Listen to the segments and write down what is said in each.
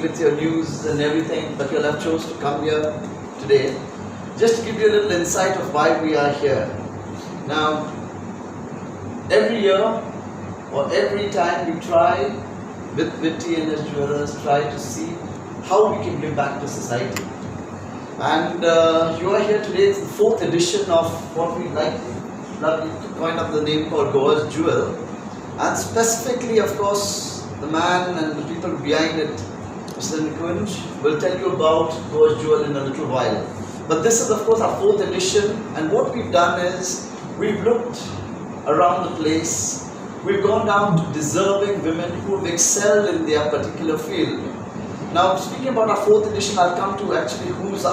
with your news and everything, but you'll have chose to come here today. Just to give you a little insight of why we are here. Now, every year or every time we try with Vitti and his jewelers, try to see how we can give back to society. And you are here today. It's the 4th edition of what we like to coin up the name called Goa'S Jewel. And specifically, of course, the man and the people behind it, Mr. Nikunj, will tell you about Goa'S Jewel in a little while. But this is, of course, our 4th edition, and what we've done is we've looked around the place. We've gone down to deserving women who have excelled in their particular field. Now, speaking about our 4th edition, I'll come to actually who's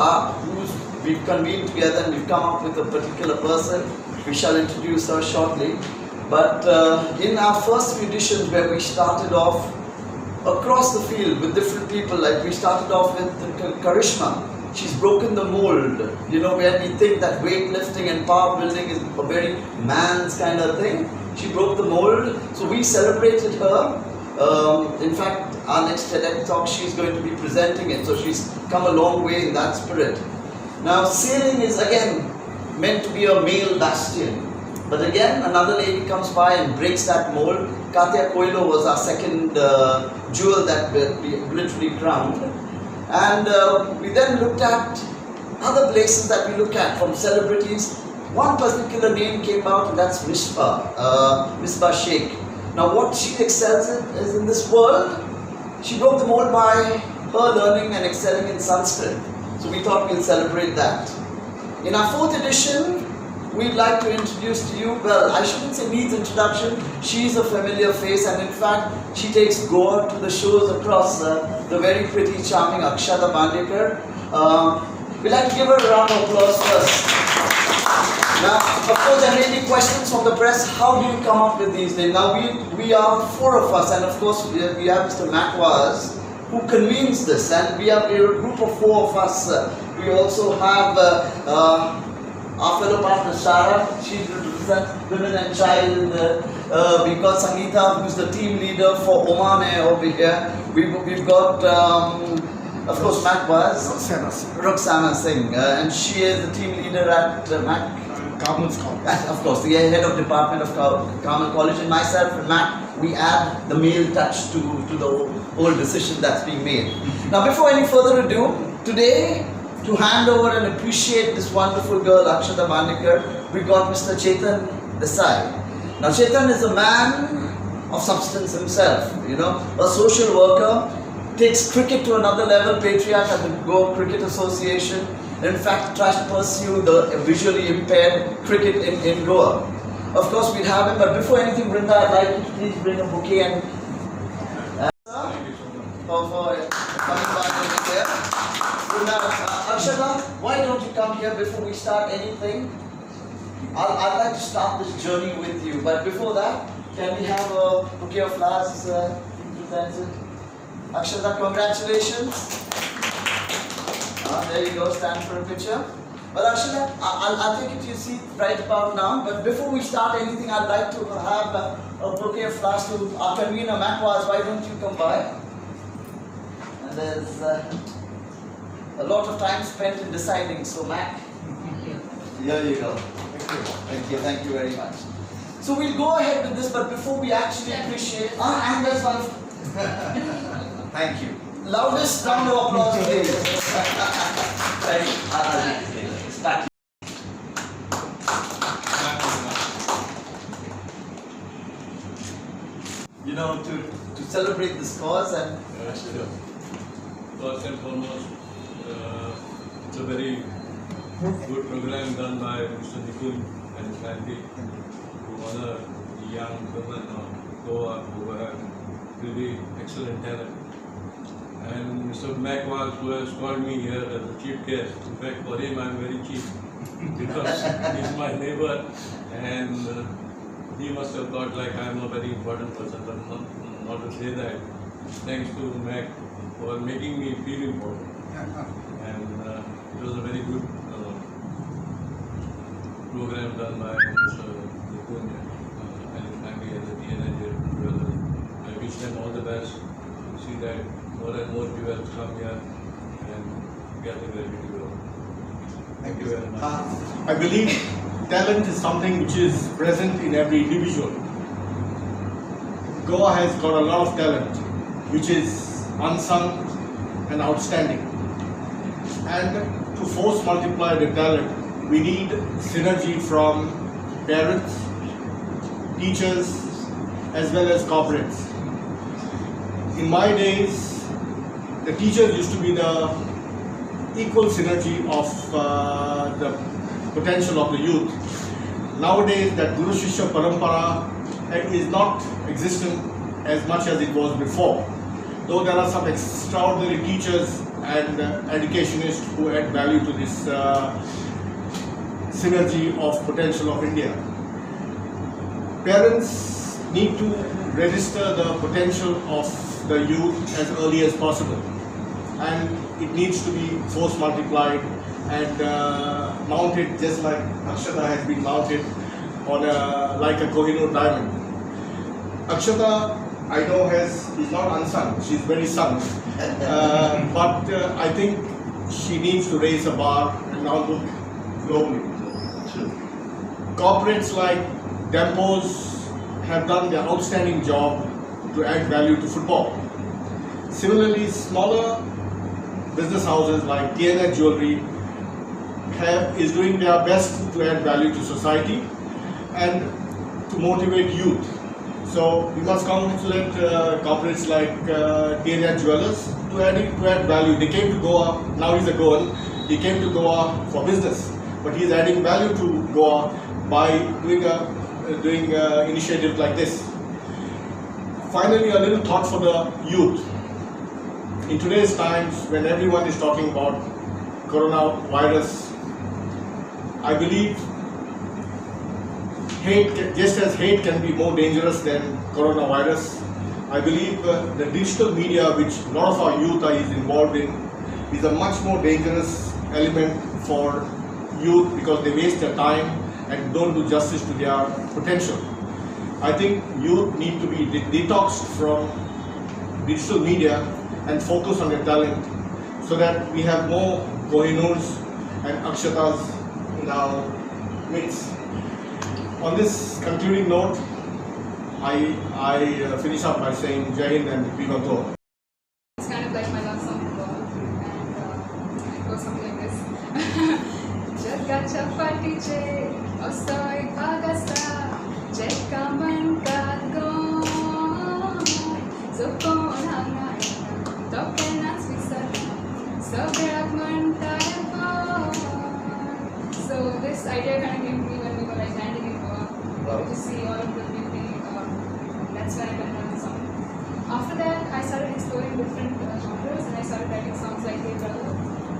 we've convened together and we've come up with a particular person. We shall introduce her shortly. But in our first few editions, where we started off across the field with different people, like we started off with Karishma. She's broken the mold, you know, where we think that weightlifting and power building is a very man's kind of thing. She broke the mold, so we celebrated her. In fact, our next TEDx talk, she's going to be presenting it, so she's come a long way in that spirit. Now, sailing is again meant to be a male bastion. But again, another lady comes by and breaks that mold. Katya Koilo was our second jewel that we literally crowned. And we then looked at other places that we look at from celebrities. One particular name came out, and that's Misbah Sheikh. Now what she excels in is in this world, she broke the mold by her learning and excelling in Sanskrit. So we thought we'll celebrate that. In our 4th edition, we'd like to introduce to you, well, I shouldn't say needs introduction, she's a familiar face, and in fact, she takes Goa to the shows across the very pretty, charming Akshada. We'd like to give her a round of applause first. Now, of course, there may be questions from the press, how do you come up with these names? Now, we are 4 of us, and of course, we have Mr. Goa'S, who convenes this, and we are a group of 4 of us. We also have our fellow partner Sarah, she represents Women and Child. We've got Sangeeta, who's the team leader for Oman Air over here. We've got, of course, Goa'S, Roxana Singh, and she is the team leader at Carmel's College. Of course, the head of department of Carmel College, and myself and Mac, we add the male touch to the whole decision that's being made. Now, before any further ado, today, to hand over and appreciate this wonderful girl, Akshada, we got Mr. Chetan Desai. Now, Chetan is a man of substance himself, you know, a social worker, takes cricket to another level, patriarch at the Goa Cricket Association. In fact, tries to pursue the visually impaired cricket in Goa. Of course, we'd have him, but before anything, Brinda, I'd like you to please bring a bouquet and for coming by over here. Akshada, why don't you come here before we start anything? I'd like to start this journey with you, but before that, can we have a bouquet of flowers presented? Akshada, congratulations. There you go, stand for a picture. But Akshada, I'll take you to your seat right about now, but before we start anything, I'd like to have a bouquet of flowers to our convener, Goa'S. Why don't you come by? And there's a lot of time spent in deciding, so Mac, here you go. Thank you very much. So we'll go ahead with this, but before we actually appreciate, and there's one. Thank you. Loudest round of applause, please. Thank you. Start. You know, to celebrate this cause and. Sure. First and foremost, it's a very good program done by Mr. Nikunj and his family to honor the young women of Goa who have really excellent talent. And Mr. Goa'S, who has called me here as a chief guest. In fact, for him I'm very cheap because he's my neighbor, and he must have thought like I'm a very important person, but not to say that. Thanks to Mac for making me feel important. And it was a very good program done by Mr. Nikunj and his family and the TNA. I wish them all the best to see that more and more jewels come here and get ready to go. Thank you very much. I believe talent is something which is present in every individual. Goa has got a lot of talent which is unsung and outstanding. And to force multiply the talent, we need synergy from parents, teachers, as well as corporates. In my days, the teachers used to be the equal synergy of the potential of the youth. Nowadays, that Guru Shishya Parampara is not existent as much as it was before. Though there are some extraordinary teachers and educationists who add value to this synergy of potential of India. Parents need to register the potential of the youth as early as possible, and it needs to be force multiplied and mounted just like Akshada has been mounted on like a Kohinoor diamond. Akshada, I know, is not unsung, she's very sung, but I think she needs to raise a bar and now look globally. Corporates like Dempos have done their outstanding job to add value to football. Similarly, smaller business houses like DNA Jewelry is doing their best to add value to society and to motivate youth. So we must congratulate corporates like DNA Jewelers to add value. They came to Goa, now he's a Goan, he came to Goa for business, but he's adding value to Goa by doing initiatives like this. Finally, a little thought for the youth. In today's times, when everyone is talking about coronavirus, I believe just as hate can be more dangerous than coronavirus, I believe the digital media, which a lot of our youth is involved in, is a much more dangerous element for youth because they waste their time and don't do justice to their potential. I think youth need to be detoxed from digital media and focus on their talent so that we have more Kohinoors and Akshatas in our midst. On this concluding note, I finish up by saying Jai Hind and Viva Goa. It's kind of like my love song for Goa, and it goes something like this. Jaga chapati che osoi agasta jeka mankat go zokonanga tokenas visata sobrak mantaya. So this idea kind of came to me when we were like landing in Goa to see all of the beauty. That's when I went on the song. After that, I started exploring different genres, and I started writing songs like Hey Brother,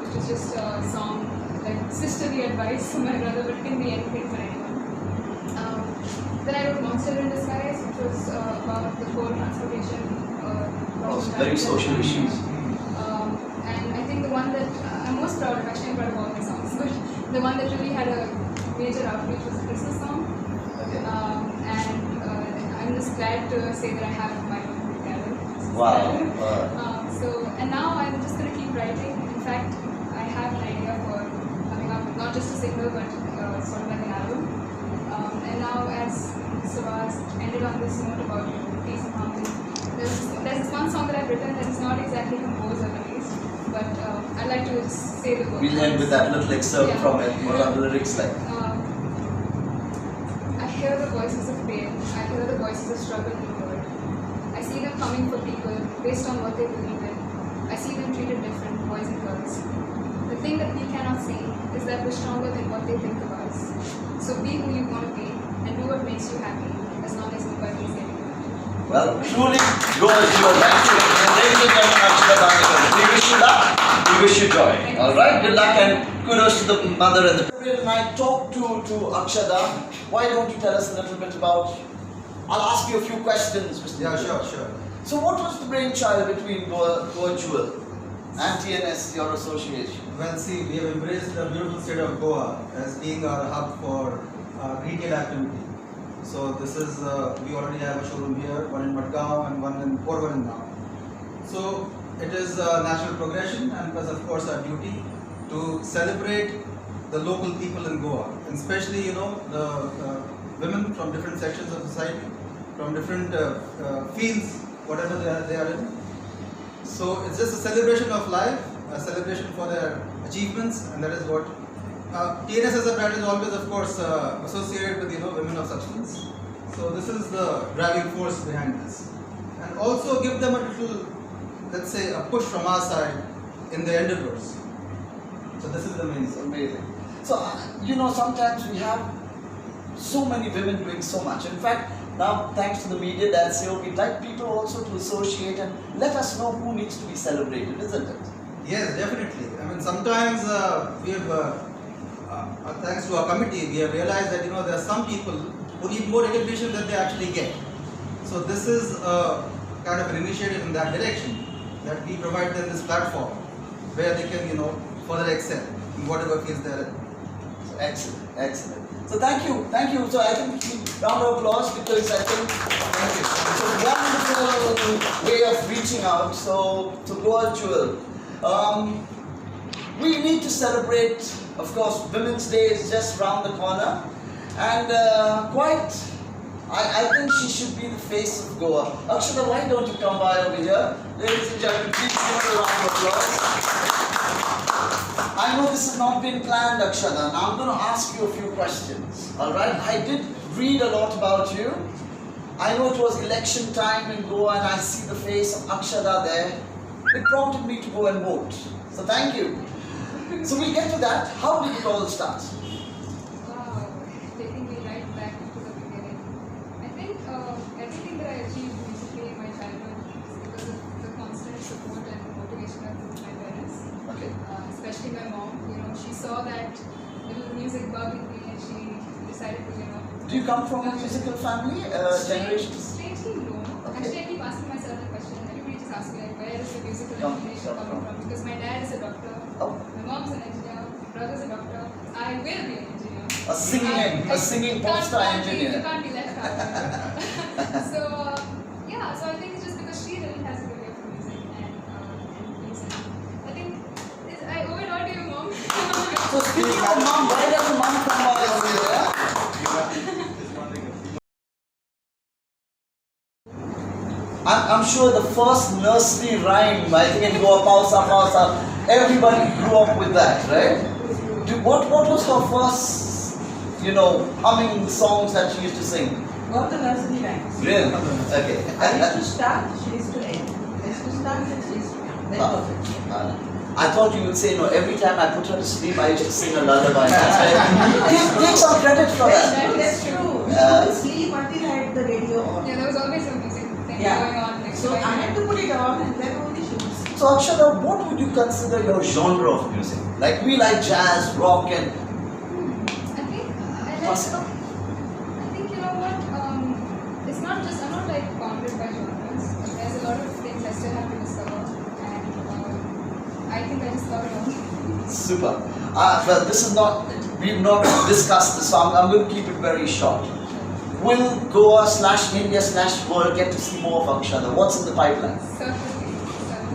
which is just a song like sisterly advice from my brother, but it can be anything for anyone. Then I wrote Monster in Disguise, which was about the coal transportation. Very social issues. And I think the one that I'm most proud of, actually I'm proud of all my songs, but the one that really had a major outreach was a Christmas song. Okay. And I'm just glad to say that I have my own talent. Wow. And now I'm just going to keep writing. In fact, I have an idea for coming up with not just a single, but sort of like an album. And now, as Subhas ended on this note about peace and harmony, there's this one song that I've written that is not exactly composed or released, but I'd like to say the words. We'll end with that little excerpt from it. What are the lyrics like? I hear the voices of pain, I hear the voices of struggle in the world. I see them coming for people based on what they believe in. I see them treated different, boys and girls. The thing that we cannot see is that we're stronger than what they think of us. So be who you want to be and do what makes you happy, as long as nobody is getting hurt. Well, truly, Goa'S, you are right. Ladies and gentlemen, Akshada, we wish you luck, we wish you joy. Alright, good luck and kudos to the mother and the when I talk to Akshada, why don't you tell us a little bit about, I'll ask you a few questions, Mr. Yeah, Nikhil. sure. So what was the brainchild between Goa Jewel and TNS, your association? Well, see, we have embraced the beautiful state of Goa as being our hub for retail activity. So this is, we already have a showroom here, one in Madgaon and one in Porvorim now. So it is a natural progression and plus of course our duty to celebrate the local people in Goa, and especially the women from different sections of society, from different fields, whatever they are in. So it's just a celebration of life, a celebration for their achievements, and that is what TNS as a brand is always, of course, associated with women of substance. So this is the driving force behind this, and also give them a little, let's say, a push from our side in their endeavors. So this is the main thing. Amazing. So sometimes we have so many women doing so much. In fact, now thanks to the media that say, we'd like people also to associate and let us know who needs to be celebrated, isn't it? Yes, definitely. I mean, sometimes we have, thanks to our committee, we have realized that there are some people who need more recognition than they actually get. So this is kind of an initiative in that direction, that we provide them this platform where they can further excel in whatever fields they are in. So excellent, excellent. So thank you. So I think round of applause, because I think it's a wonderful way of reaching out. So Goa Jewel, we need to celebrate. Of course, Women's Day is just round the corner, and I think she should be the face of Goa. Akshada, why don't you come by over here? Ladies and gentlemen, please give her a round of applause. I know this has not been planned, Akshada. Now I'm going to ask you a few questions. Alright? I did read a lot about you. I know it was election time in Goa and I see the face of Akshada there. It prompted me to go and vote. So thank you. So we'll get to that. How did it all start? Wow, taking me right back to the beginning. I think everything that I achieved basically in my childhood is because of the constant support and motivation I got from my parents. Okay. Especially my mom. She saw that little music bug in me and she decided to, Do you come from a musical family? Generation? Strangely, no. Okay. Actually, I keep asking myself the question. Everybody just asks me, like, where is the musical inclination coming from? Because my dad is a doctor, Oh. my mom's an engineer, my brother's a doctor. I will be an engineer. A singing pop star engineer. You can't be left out. So I think it's just because she really has a good ear for music and music. I think I owe it all to your mom. So speaking of mom, why doesn't mom come by over here? I'm sure the first nursery rhyme, I think in Goa, Pausa, Pausa, everybody grew up with that, right? What was her first, humming songs that she used to sing? Got the nursery rhymes. Really? Okay. I used to start, she used to end. I used to start and she used to end. Very perfect. I thought you would say, no, every time I put her to sleep, I used to sing a lullaby. That's right. Take some credit for that. That's true. We couldn't sleep until I had the radio on. Yeah, there was always a music thing Yeah. going on next So to I had to put it on and then only she would sleep. So Akshada, what would you consider your genre of music? Like we like jazz, rock, and I think classical. I think it's not just I'm not like bounded by genres. There's a lot of things I still have to discover, and I think I discovered all. Super. Well, we've not discussed this, so I'm going to keep it very short. Will Goa/India/world get to see more of Akshada? What's in the pipeline? Certainly.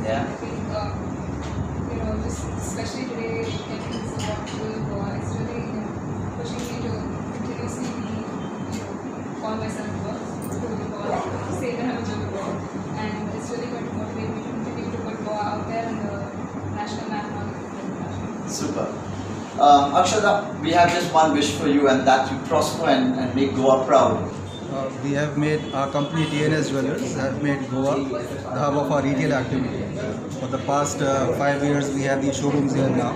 Yeah. I think just especially today, getting this opportunity to Goa, it's really pushing me to continuously call myself work, to say that I'm a good work, and it's really going to motivate me to continue to put Goa out there in the national map. Super. Akshada, we have just one wish for you, and that you prosper and make Goa proud. We have made our company TNS Jewelers have made Goa the hub of our retail activity. For the past 5 years, we have these showrooms here now.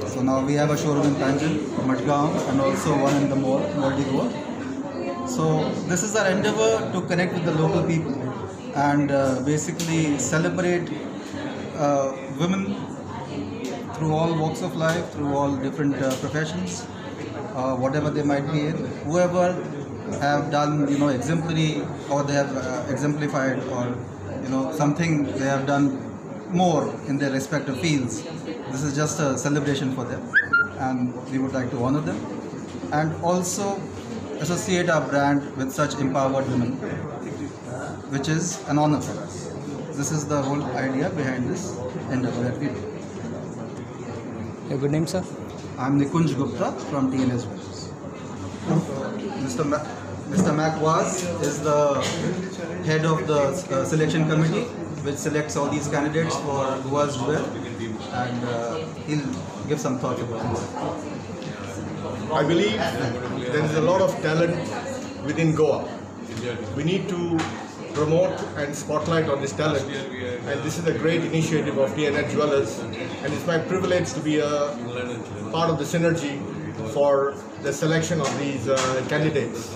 So now we have a showroom in Panjim, Matgaon, and also one in the mall, World Goa. So this is our endeavor to connect with the local people and basically celebrate women through all walks of life, through all different professions, whatever they might be in, whoever have done exemplary, or they have exemplified, or something they have done more in their respective fields. This is just a celebration for them, and we would like to honor them and also associate our brand with such empowered women, which is an honor for us. this is the whole idea behind this endeavor that we do. Your good name, sir? I'm Nikunj Gupta from TNS Jewelers. Mr. Goa'S is the head of the selection committee which selects all these candidates for Goa'S Jewel, and he'll give some thought about it. I believe there is a lot of talent within Goa. We need to promote and spotlight on this talent, and this is a great initiative of TNS Jewelers, and it's my privilege to be a part of the synergy for the selection of these candidates.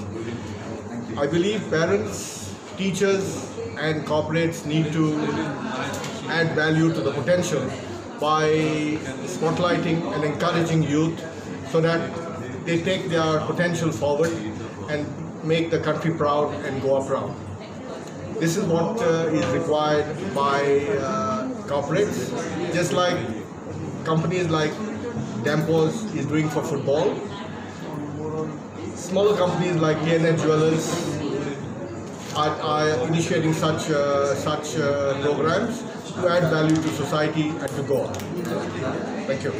I believe parents, teachers and corporates need to add value to the potential by spotlighting and encouraging youth so that they take their potential forward and make the country proud and Goa proud. This is what is required by corporates, just like companies like Dampos is doing for football. Smaller companies like TNS Jewelers are initiating such programs to add value to society and to Goa. Thank you.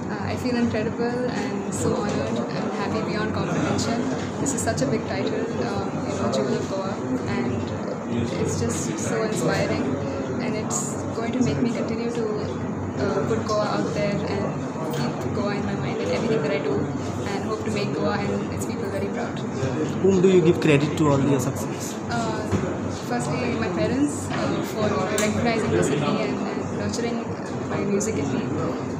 I feel incredible and so honored and happy beyond comprehension. This is such a big title, Jewel of Goa, and it's just so inspiring, and it's going to make me continue to put Goa out there and keep Goa in my mind in everything that I do, and hope to make Goa and its people very proud. Whom do you give credit to all your success? Firstly, my parents for recognizing this in me and nurturing my music in me,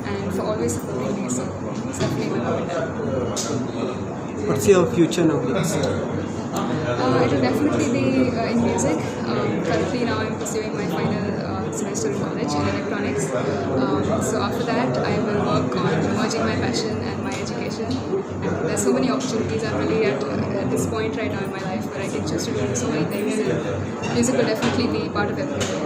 and for always supporting me. So it's definitely my mom and dad. What's your future now? It will definitely be in music. Currently now I'm pursuing my final semester in college in electronics. So after that I will work on merging my passion and my education. And there's so many opportunities. I'm really at this point right now in my life where I can choose to do so many things. And music will definitely be part of everything.